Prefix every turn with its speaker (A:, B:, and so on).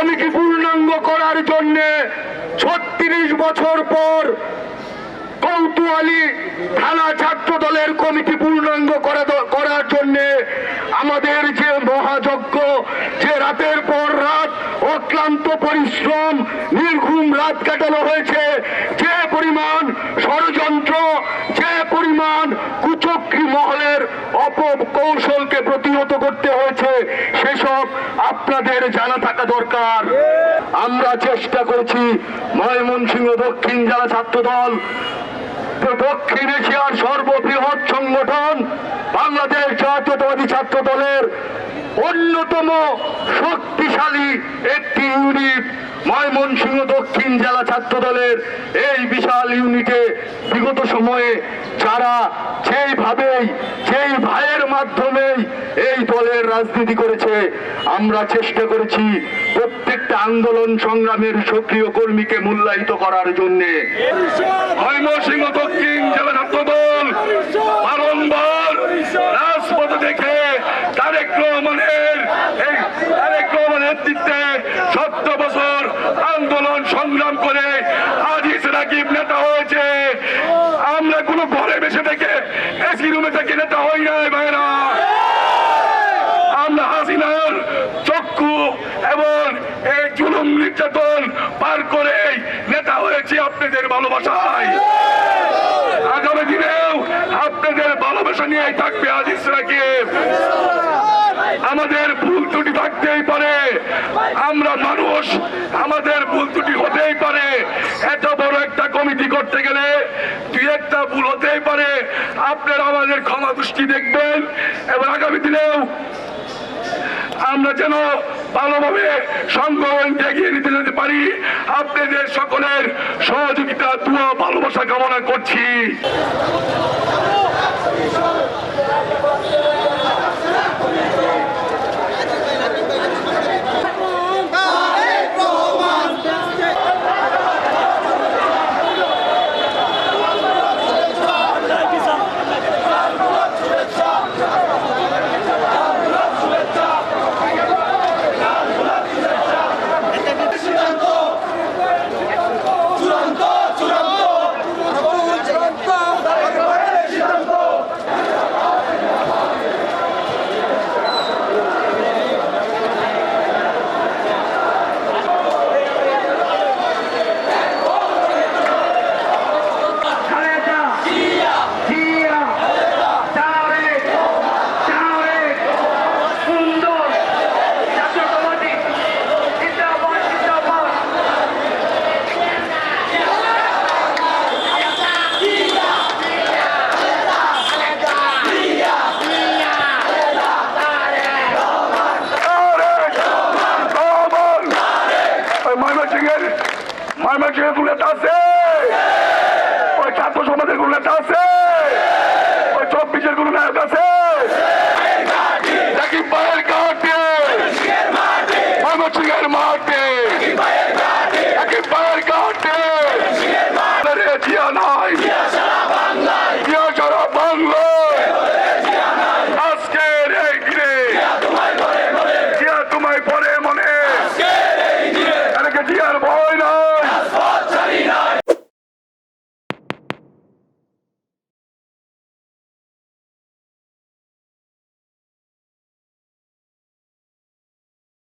A: Committee পূর্ণাঙ্গ করার জন্য 36 বছর পর কৌতূহলী থানা ছাত্র দলের কমিটি পূর্ণাঙ্গ করার জন্য আমাদের যে মহাযজ্ঞ, যে রাতের পর রাত অক্লান্ত পরিশ্রম, নির্ঘুম রাত কাটানো হয়েছে, যে পরিমাণ ষড়যন্ত্র, যে পরিমাণ কুচক্রী মহলের অপকৌশলকে প্রতিহত করতে হয়েছে, সেসব আপনাদের জানা থাকা দরকার। আমরা চেষ্টা করেছি ময়মনসিংহ দক্ষিণ জেলা ছাত্র দল, দক্ষিণ এশিয়ার সর্ববৃহৎ সংগঠন বাংলাদেশ জাতীয়তাবাদী ছাত্র দলের অন্যতম শক্তিশালী একটি ইউনিট ময়মনসিংহ দক্ষিণ জেলা ছাত্র দলের এই বিশাল ইউনিটে বিগত সময়ে যারা যেই ভাইয়ের মাধ্যমেই এই দলের রাজনীতি করেছে, আমরা চেষ্টা করেছি প্রত্যেকটা আন্দোলন সংগ্রামের সক্রিয় কর্মীকে মূল্যায়িত করার জন্য। ময়মনসিংহ দক্ষিণ জেলা ছাত্র দল বারংবার রাজপথে দেখে তারেক রহমানের নেতৃত্বে 17 বছর আন্দোলন সংগ্রাম করে আজিজ রাকিব নেতা হয়েছে। আমরা কোনো ঘরে বেসে থেকে এসি রুমে থেকে নেতা হই নাই ভাইরা। আমরা হাসিনার চক্ষু এবং এই জুলুম নির্যাতন পার করে নেতা হয়েছি আপনাদের ভালোবাসায়। আগামী দিনেও আপনাদের ভালোবাসা নিয়েই থাকবে আজিজ রাকিব। আমাদের ভুল ত্রুটি থাকতেই পারে, আমরা মানুষ, আমাদের ভুল ত্রুটি হতেই পারে। এত বড় একটা কমিটি করতে গেলে দুই একটা ভুল হতেই পারে। আপনারা আমাদের ক্ষমা দৃষ্টি দেখবেন এবং আগামী দিনেও আমরা যেন ভালোভাবে সংগঠনকে এগিয়ে নিতে যেতে পারি। আপনাদের সকলের সহযোগিতা, দোয়া, ভালোবাসা কামনা করছি। ময়মনসিংহের গুলো আছে, ওই ছাত্র সমাজের গুলো আছে, ওই 24-এর গুলো নায়ক আছে। রাকিব ভাইয়ের ঘাটে, ময়মনসিংহের মাঠে, রাকিব ভাইয়ের ঘাটে জিয়া নাই,